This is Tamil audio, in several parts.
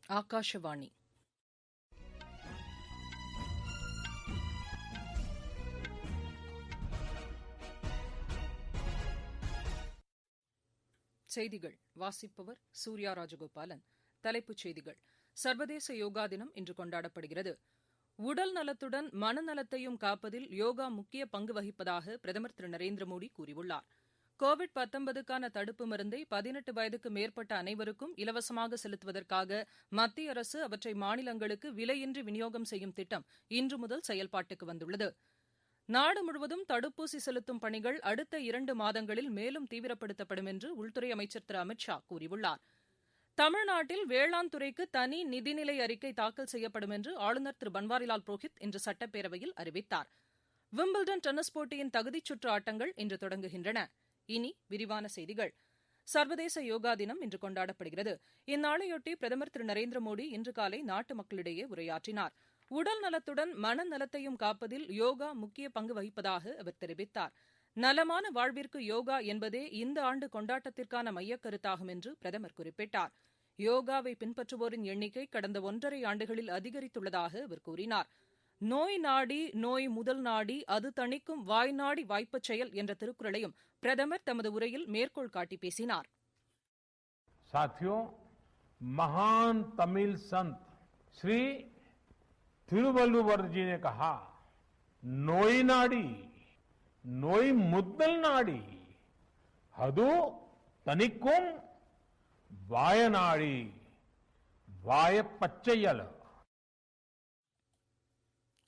ஆகாஷவாணி. செய்திகள் வாசிப்பவர் சூர்யா ராஜகோபாலன். தலைப்புச் செய்திகள். சர்வதேச யோகா தினம் இன்று கொண்டாடப்படுகிறது. உடல் நலத்துடன் மனநலத்தையும் காப்பதில் யோகா முக்கிய பங்கு வகிப்பதாக பிரதமர் திரு நரேந்திர மோடி கூறியுள்ளார். கோவிட்-19க்கான தடுப்பு மருந்தை 18 வயதுக்கு மேற்பட்ட அனைவருக்கும் இலவசமாக செலுத்துவதற்காக மத்திய அரசு அவற்றை மாநிலங்களுக்கு விலையின்றி விநியோகம் செய்யும் திட்டம் இன்று முதல் செயல்பாட்டுக்கு வந்துள்ளது. நாடு முழுவதும் தடுப்பூசி செலுத்தும் பணிகள் அடுத்த 2 மாதங்களில் மேலும் தீவிரப்படுத்தப்படும் என்று உள்துறை அமைச்சர் திரு அமித் ஷா கூறியுள்ளார். தமிழ்நாட்டில் வேளாண் துறைக்கு தனி நிதிநிலை அறிக்கை தாக்கல் செய்யப்படும் என்று ஆளுநர் திரு பன்வாரிலால் புரோஹித் இன்று சட்டப்பேரவையில் அறிவித்தார். விம்பிள்டன் டென்னிஸ் போட்டியின் தகுதிச் சுற்று ஆட்டங்கள் இன்று தொடங்குகின்றன. இனி விரிவான செய்திகள். சர்வதேச யோகா தினம் இன்று கொண்டாடப்படுகிறது. இந்நாளையொட்டி பிரதமர் திரு நரேந்திர மோடி இன்று காலை நாட்டு மக்களிடையே உரையாற்றினார். உடல் நலத்துடன் மனநலத்தையும் காப்பதில் யோகா முக்கிய பங்கு வகிப்பதாக அவர் தெரிவித்தார். நலமான வாழ்விற்கு யோகா என்பதே இந்த ஆண்டு கொண்டாட்டத்திற்கான மையக்கருத்தாகும் என்று பிரதமர் குறிப்பிட்டார். யோகாவை பின்பற்றுவோரின் எண்ணிக்கை கடந்த 1.5 ஆண்டுகளில் அதிகரித்துள்ளதாக அவர் கூறினார். நோய் நாடி நோய் முதல் நாடி அது தணிக்கும் வாய் நாடி வாய்ப்பச் செயல் என்ற திருக்குறளையும் பிரதமர் தமது உரையில் மேற்கோள் காட்டி பேசினார். साथियों, महान तमिल संत श्री तिरुवल्लुवर जी ने कहा, नोई नाडी नोई मुद्दल नाडी हदु तनिक्कुम वायनाडी वाय पच्चैयल.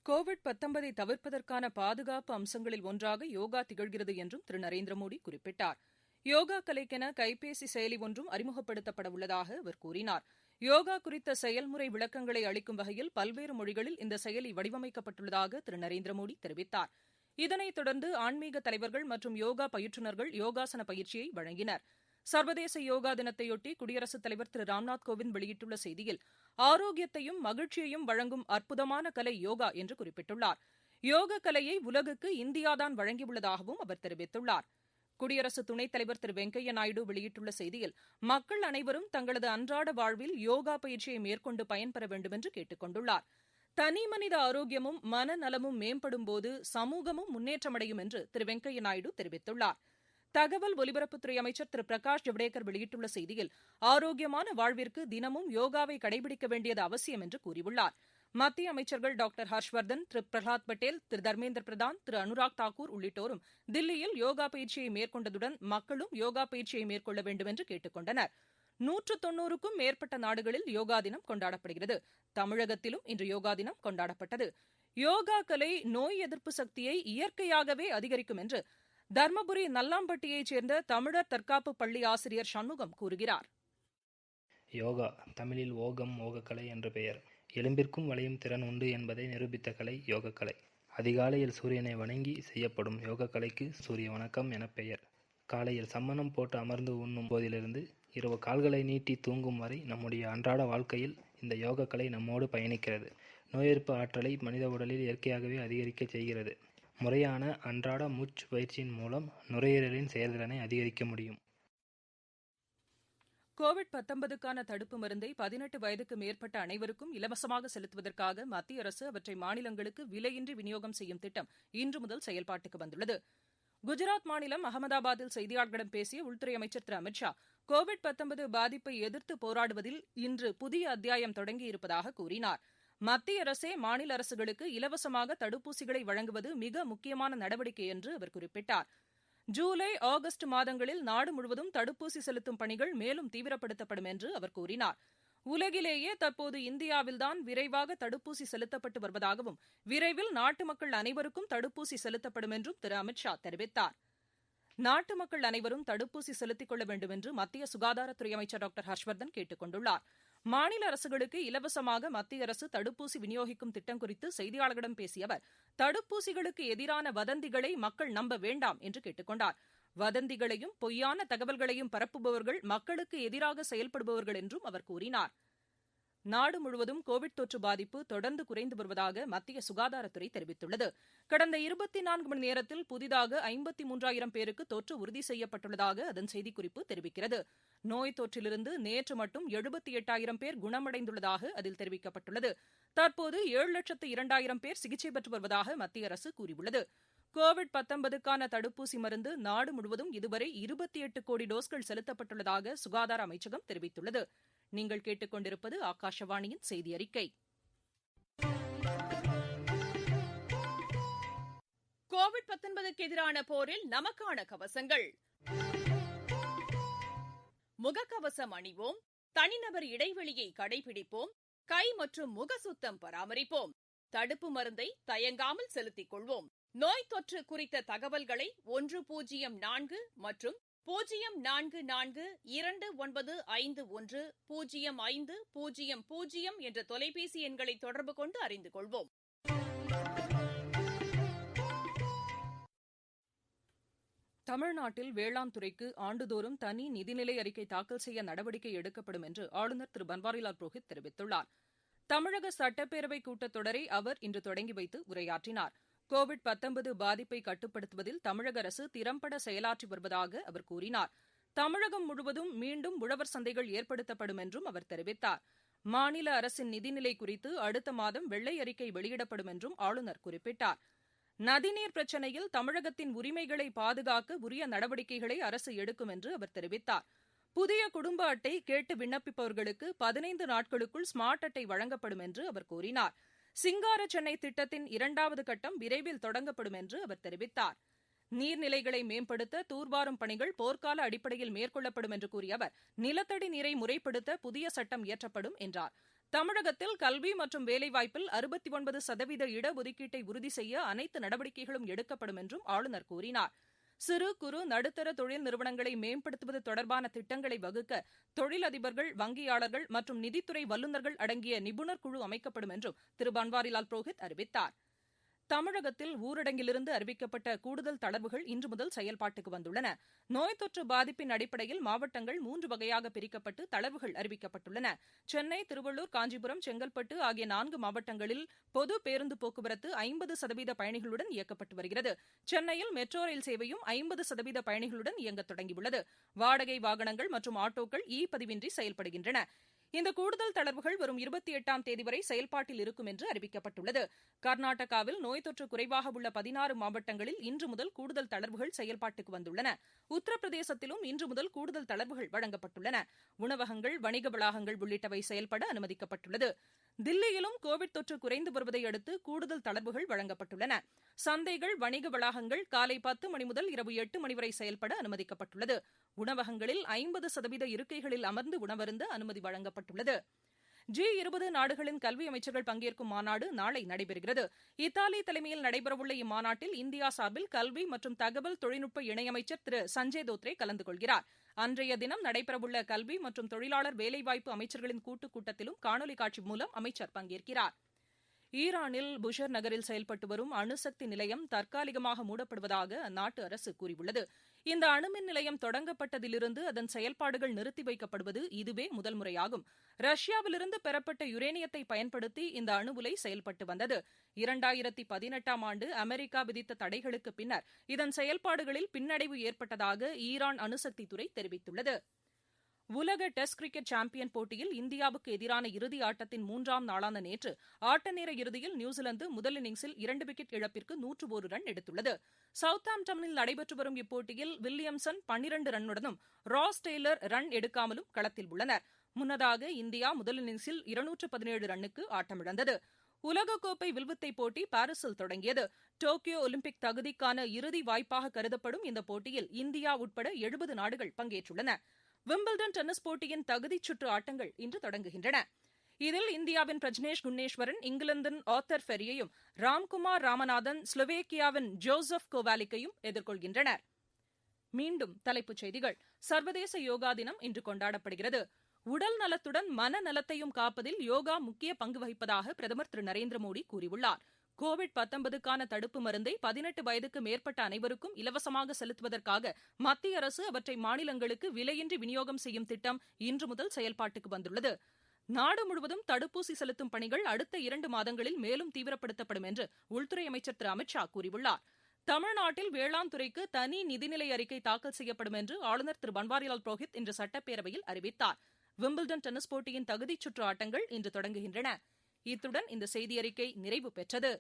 கோவிட்-19 தவிர்ப்பதற்கான பாதுகாப்பு அம்சங்களில் ஒன்றாக யோகா திகழ்கிறது என்றும் திரு நரேந்திர மோடி குறிப்பிட்டார். யோகா கலைக்கென கைபேசி செயலி ஒன்றும் அறிமுகப்படுத்தப்பட உள்ளதாக அவர் கூறினார். யோகா குறித்த செயல்முறை விளக்கங்களை அளிக்கும் வகையில் பல்வேறு மொழிகளில் இந்த செயலி வடிவமைக்கப்பட்டுள்ளதாக திரு நரேந்திர மோடி தெரிவித்தார். இதனைத் தொடர்ந்து ஆன்மீக தலைவர்கள் மற்றும் யோகா பயிற்றுநர்கள் யோகாசன பயிற்சியை வழங்கினர். சர்வதேச யோகா தினத்தையொட்டி குடியரசுத் தலைவர் திரு ராம்நாத் கோவிந்த் வெளியிட்டுள்ள செய்தியில் ஆரோக்கியத்தையும் மகிழ்ச்சியையும் வழங்கும் அற்புதமான கலை யோகா என்று குறிப்பிட்டுள்ளார். யோக கலையை உலகுக்கு இந்தியாதான் வழங்கியுள்ளதாகவும் அவர் தெரிவித்துள்ளார். குடியரசு துணைத் தலைவர் திரு வெங்கையா நாயுடு வெளியிட்டுள்ள செய்தியில் மக்கள் அனைவரும் தங்களது அன்றாட வாழ்வில் யோகா பயிற்சியை மேற்கொண்டு பயன்பெற வேண்டும் என்று கேட்டுக் கொண்டுள்ளார். தனிமனித ஆரோக்கியமும் மனநலமும் மேம்படும்போது சமூகமும் முன்னேற்றமடையும் என்று திரு வெங்கையா நாயுடு தெரிவித்துள்ளார். தகவல் ஒலிபரப்புத்துறை அமைச்சர் திரு பிரகாஷ் ஜவடேகர் வெளியிட்டுள்ள செய்தியில் ஆரோக்கியமான வாழ்விற்கு தினமும் யோகாவை கடைபிடிக்க வேண்டியது அவசியம் என்று கூறியுள்ளார். மத்திய அமைச்சர்கள் டாக்டர் ஹர்ஷ்வர்தன், திரு பிரஹ்லாத் பட்டேல், திரு தர்மேந்திர பிரதான், திரு அனுராக் தாக்கூர் உள்ளிட்டோரும் தில்லியில் யோகா பயிற்சியை மேற்கொண்டதுடன் மக்களும் யோகா பயிற்சியை மேற்கொள்ள வேண்டும் என்று கேட்டுக் கொண்டனர். 190க்கும் மேற்பட்ட நாடுகளில் யோகா தினம் கொண்டாடப்படுகிறது. தமிழகத்திலும் இன்று யோகா தினம் கொண்டாடப்பட்டது. யோகா கலை நோய் எதிர்ப்பு சக்தியை இயற்கையாகவே அதிகரிக்கும் என்று தர்மபுரி நல்லாம்பட்டியைச் சேர்ந்த தமிழர் தற்காப்பு பள்ளி ஆசிரியர் சண்முகம் கூறுகிறார். யோகா தமிழில் ஓகம், ஓகக்கலை என்று பெயர். எலும்பிற்கும் வளையும் திறன் உண்டு என்பதை நிரூபித்த கலை யோகக்கலை. அதிகாலையில் சூரியனை வணங்கி செய்யப்படும் யோகக்கலைக்கு சூரிய வணக்கம் என பெயர். காலையில் சம்மணம் போட்டு அமர்ந்து உண்ணும் போதிலிருந்து இரவு கால்களை நீட்டி தூங்கும் வரை நம்முடைய அன்றாட வாழ்க்கையில் இந்த யோகக்கலை நம்மோடு பயணிக்கிறது. நோய் எதிர்ப்பு ஆற்றலை மனித உடலில் இயற்கையாகவே அதிகரிக்க செய்கிறது. முறையான அன்றாட மூச்சு பயிற்சியின் மூலம் நுரையீரலின் செயல்திறனை அதிகரிக்க முடியும். கோவிட்-19க்கான தடுப்பு மருந்தை 18 வயதுக்கு மேற்பட்ட அனைவருக்கும் இலவசமாக செலுத்துவதற்காக மத்திய அரசு அவற்றை மாநிலங்களுக்கு விலையின்றி விநியோகம் செய்யும் திட்டம் இன்று முதல் செயல்பாட்டுக்கு வந்துள்ளது. குஜராத் மாநிலம் அகமதாபாத்தில் செய்தியாளர்களிடம் பேசிய உள்துறை அமைச்சர் திரு அமித் ஷா, கோவிட்-19 பாதிப்பை எதிர்த்து போராடுவதில் இன்று புதிய அத்தியாயம் தொடங்கியிருப்பதாக கூறினார். மத்திய அரசே மாநில அரசுகளுக்கு இலவசமாக தடுப்பூசிகளை வழங்குவது மிக முக்கியமான நடவடிக்கை என்று அவர் குறிப்பிட்டார். ஜூலை, ஆகஸ்ட் மாதங்களில் நாடு முழுவதும் தடுப்பூசி செலுத்தும் பணிகள் மேலும் தீவிரப்படுத்தப்படும் என்று அவர் கூறினார். உலகிலேயே தற்போது இந்தியாவில்தான் விரைவாக தடுப்பூசி செலுத்தப்பட்டு வருவதாகவும் விரைவில் நாட்டு மக்கள் அனைவருக்கும் தடுப்பூசி செலுத்தப்படும் என்றும் திரு அமித் ஷா தெரிவித்தார். நாட்டு மக்கள் அனைவரும் தடுப்பூசி செலுத்திக் கொள்ள வேண்டும் என்று மத்திய சுகாதாரத்துறை அமைச்சர் டாக்டர் ஹர்ஷ்வர்தன் கேட்டுக் கொண்டுள்ளார். மாநில அரசுகளுக்கு இலவசமாக மத்திய அரசு தடுப்பூசி விநியோகிக்கும் திட்டம் குறித்து செய்தியாளர்களிடம் பேசிய அவர் தடுப்பூசிகளுக்கு எதிரான வதந்திகளை மக்கள் நம்ப வேண்டாம் என்று கேட்டுக் கொண்டார். வதந்திகளையும் பொய்யான தகவல்களையும் பரப்புபவர்கள் மக்களுக்கு எதிராக செயல்படுபவர்கள் என்றும் அவர் கூறினார். நாடு முழுவதும் கோவிட் தொற்று பாதிப்பு தொடர்ந்து குறைந்து வருவதாக மத்திய சுகாதாரத்துறை தெரிவித்துள்ளது. கடந்த 24 மணி நேரத்தில் புதிதாக 53,000 பேருக்கு தொற்று உறுதி செய்யப்பட்டுள்ளதாக அதன் செய்திக்குறிப்பு தெரிவிக்கிறது. நோய் தொற்றிலிருந்து நேற்று மட்டும் 78,000 பேர் குணமடைந்துள்ளதாக அதில் தெரிவிக்கப்பட்டுள்ளது. தற்போது 7,02,000 பேர் சிகிச்சை பெற்று வருவதாக மத்திய அரசு கூறியுள்ளது. கோவிட்-19க்கான தடுப்பூசி மருந்து நாடு முழுவதும் இதுவரை 28 கோடி டோஸ்கள் செலுத்தப்பட்டுள்ளதாக சுகாதார அமைச்சகம் தெரிவித்துள்ளது. நீங்கள் கேட்டுக்கொண்டிருப்பது ஆகாஷவாணியின் செய்தி அறிக்கை. கோவிட்-19க்கு எதிரான போரில் நமக்கான கவசங்கள். முகக்கவசம் அணிவோம், தனிநபர் இடைவெளியை கடைபிடிப்போம், கை மற்றும் முக சுத்தம் பராமரிப்போம், தடுப்பு மருந்தை தயங்காமல் செலுத்திக் கொள்வோம். நோய் தொற்று குறித்த தகவல்களை 104 மற்றும் 0429510500 என்ற தொலைபேசி எண்களை தொடர்பு கொண்டு அறிந்து கொள்வோம். தமிழ்நாட்டில் வேளாண் துறைக்கு ஆண்டுதோறும் தனி நிதிநிலை அறிக்கை தாக்கல் செய்ய நடவடிக்கை எடுக்கப்படும் என்று ஆளுநர் திரு பன்வாரிலால் புரோஹித் தெரிவித்துள்ளார். தமிழக சட்டப்பேரவை கூட்டத்தொடரை அவர் இன்று தொடங்கி வைத்து உரையாற்றினார். கோவிட்-19 பாதிப்பை கட்டுப்படுத்துவதில் தமிழக அரசு திறம்பட செயலாற்றி வருவதாக அவர் கூறினார். தமிழகம் முழுவதும் மீண்டும் உழவர் சந்தைகள் ஏற்படுத்தப்படும் என்றும் அவர் தெரிவித்தார். மாநில அரசின் நிதிநிலை குறித்து அடுத்த மாதம் வெள்ளை அறிக்கை வெளியிடப்படும் என்றும் ஆளுநர் குறிப்பிட்டார். நதிநீர் பிரச்சினையில் தமிழகத்தின் உரிமைகளை பாதுகாக்க உரிய நடவடிக்கைகளை அரசு எடுக்கும் என்று அவர் தெரிவித்தார். புதிய குடும்ப அட்டை கேட்டு விண்ணப்பிப்பவர்களுக்கு 15 நாட்களுக்குள் ஸ்மார்ட் அட்டை வழங்கப்படும் என்று அவர் கூறினார். சிங்கார சென்னை திட்டத்தின் 2வது கட்டம் விரைவில் தொடங்கப்படும் என்று அவர் தெரிவித்தார். நீர்நிலைகளை மேம்படுத்த தூர்வாரும் பணிகள் போர்க்கால அடிப்படையில் மேற்கொள்ளப்படும் என்று கூறிய அவர், நிலத்தடி நீரை முறைப்படுத்த புதிய சட்டம் இயற்றப்படும் என்றார். தமிழகத்தில் கல்வி மற்றும் வேலைவாய்ப்பில் 69% இடஒதுக்கீட்டை உறுதி செய்ய அனைத்து நடவடிக்கைகளும் எடுக்கப்படும் என்றும் ஆளுநர் கூறினார். சிறு குறு நடுத்தர தொழில் நிறுவனங்களை மேம்படுத்துவது தொடர்பான திட்டங்களை வகுக்க தொழிலதிபர்கள், வங்கியாளர்கள் மற்றும் நிதித்துறை வல்லுநர்கள் அடங்கிய நிபுணர் குழு அமைக்கப்படும் என்றும் திரு பன்வாரிலால் புரோஹித் அறிவித்தார். தமிழகத்தில் ஊரடங்கிலிருந்து அறிவிக்கப்பட்ட கூடுதல் தளர்வுகள் இன்று முதல் செயல்பாட்டுக்கு வந்துள்ளன. நோய் தொற்று பாதிப்பின் அடிப்படையில் மாவட்டங்கள் 3 வகையாக பிரிக்கப்பட்டு தளர்வுகள் அறிவிக்கப்பட்டுள்ளன. சென்னை, திருவள்ளூர், காஞ்சிபுரம், செங்கல்பட்டு ஆகிய 4 மாவட்டங்களில் பொது பேருந்து போக்குவரத்து 50% பயணிகளுடன் இயக்கப்பட்டு வருகிறது. சென்னையில் மெட்ரோ ரயில் சேவையும் 50% பயணிகளுடன் இயங்க தொடங்கியுள்ளது. வாடகை வாகனங்கள் மற்றும் ஆட்டோக்கள் பதிவின்றி செயல்படுகின்றன. இந்த கூடுதல் தளர்வுகள் வரும் 28ஆம் தேதி வரை செயல்பாட்டில் இருக்கும் என்று அறிவிக்கப்பட்டுள்ளது. கர்நாடகாவில் நோய் தொற்று குறைவாக உள்ள 16 மாவட்டங்களில் இன்று முதல் கூடுதல் தளர்வுகள் செயல்பாட்டுக்கு வந்துள்ளன. உத்தரப்பிரதேசத்திலும் இன்று முதல் கூடுதல் தளர்வுகள் வழங்கப்பட்டுள்ளன. உணவகங்கள், வணிக வளாகங்கள் உள்ளிட்டவை செயல்பட அனுமதிக்கப்பட்டுள்ளது. தில்லியிலும் கோவிட் தொற்று குறைந்து வருவதை அடுத்து கூடுதல் தளர்வுகள் வழங்கப்பட்டுள்ளன. சந்தைகள், வணிக வளாகங்கள் காலை 10 மணி முதல் இரவு 8 மணி வரை செயல்பட அனுமதிக்கப்பட்டுள்ளது. உணவகங்களில் 50% இருக்கைகளில் அமர்ந்து உணவருந்த அனுமதி வழங்கப்பட்டுள்ளது. G20 நாடுகளின் கல்வி அமைச்சர்கள் பங்கேற்கும் மாநாடு நாளை நடைபெறுகிறது. இத்தாலி தலைமையில் நடைபெறவுள்ள இம்மாநாட்டில் இந்தியா சார்பில் கல்வி மற்றும் தகவல் தொழில்நுட்ப இணையமைச்சர் திரு சஞ்சய் தோத்ரே கலந்து கொள்கிறார். அன்றைய தினம் நடைபெறவுள்ள கல்வி மற்றும் தொழிலாளர் வேலைவாய்ப்பு அமைச்சர்களின் கூட்டுக் கூட்டத்திலும் காணொலி காட்சி மூலம் அமைச்சர் பங்கேற்கிறார். ஈரானில் புஷர் நகரில் செயல்பட்டு வரும் அணுசக்தி நிலையம் தற்காலிகமாக மூடப்படுவதாக அந்நாட்டு அரசு கூறியுள்ளது. இந்த அணுமின் நிலையம் தொடங்கப்பட்டதிலிருந்து அதன் செயல்பாடுகள் நிறுத்தி வைக்கப்படுவது இதுவே முதல் முறையாகும். ரஷ்யாவிலிருந்து பெறப்பட்ட யுரேனியத்தை பயன்படுத்தி இந்த அணு உலை செயல்பட்டு வந்தது. 2018ஆம் ஆண்டு அமெரிக்கா விதித்த தடைகளுக்கு பின்னர் இதன் செயல்பாடுகளில் பின்னடைவு ஏற்பட்டதாக ஈரான் அணுசக்தித்துறை தெரிவித்துள்ளது. உலக டெஸ்ட் கிரிக்கெட் சாம்பியன் போட்டியில் இந்தியாவுக்கு எதிரான இறுதி ஆட்டத்தின் 3ஆம் நாளான நேற்று ஆட்ட நேர இறுதியில் நியூசிலாந்து முதல் இன்னிங்ஸில் 2 விக்கெட் இழப்பிற்கு 101 ரன் எடுத்துள்ளது. சவுத்தாம்ப்டனில் நடைபெற்று வரும் இப்போட்டியில் வில்லியம்சன் 12 ரன்னுடனும் ராஸ் டெய்லர் ரன் எடுக்காமலும் களத்தில் உள்ளனர். முன்னதாக இந்தியா முதல் இன்னிங்ஸில் 217 ரன்னுக்கு ஆட்டமிழந்தது. உலகக்கோப்பை வில்வித்தை போட்டி பாரிஸில் தொடங்கியது. டோக்கியோ ஒலிம்பிக் தகுதிக்கான இறுதி வாய்ப்பாக கருதப்படும் இந்த போட்டியில் இந்தியா உட்பட 70 நாடுகள் பங்கேற்றுள்ளன. விம்பிள்டன் டென்னிஸ் போட்டியின் தகுதிச் சுற்று ஆட்டங்கள் இன்று தொடங்குகின்றன. இதில் இந்தியாவின் பிரஜ்னேஷ் குன்னேஸ்வரன் இங்கிலாந்தின் ஆர்த்தர் ஃபெரியையும், ராம்குமார் ராமநாதன் ஸ்லோவேக்கியாவின் ஜோசப் கோவாலிக்கையும் எதிர்கொள்கின்றனர். மீண்டும் தலைப்புச் செய்திகள். சர்வதேச யோகா தினம் இன்று கொண்டாடப்படுகிறது. உடல் நலத்துடன் மனநலத்தையும் காப்பதில் யோகா முக்கிய பங்கு வகிப்பதாக பிரதமர் திரு நரேந்திர மோடி கூறியுள்ளார். கோவிட்-19க்கான தடுப்பு மருந்தை 18 வயதுக்கு மேற்பட்ட அனைவருக்கும் இலவசமாக செலுத்துவதற்காக மத்திய அரசு அவற்றை மாநிலங்களுக்கு விலையின்றி விநியோகம் செய்யும் திட்டம் இன்று முதல் செயல்பாட்டுக்கு வந்துள்ளது. நாடு முழுவதும் தடுப்பூசி செலுத்தும் பணிகள் அடுத்த 2 மாதங்களில் மேலும் தீவிரப்படுத்தப்படும் என்று உள்துறை அமைச்சர் திரு அமித் ஷா கூறியுள்ளார். தமிழ்நாட்டில் வேளாண் துறைக்கு தனி நிதிநிலை அறிக்கை தாக்கல் செய்யப்படும் என்று ஆளுநர் திரு பன்வாரிலால் புரோஹித் இன்று சட்டப்பேரவையில் அறிவித்தார். விம்பிள்டன் டென்னிஸ் போட்டியின் தகுதிச் சுற்று ஆட்டங்கள் இன்று தொடங்குகின்றன. இத்துடன் இந்த செய்தியறிக்கை நிறைவு பெற்றது.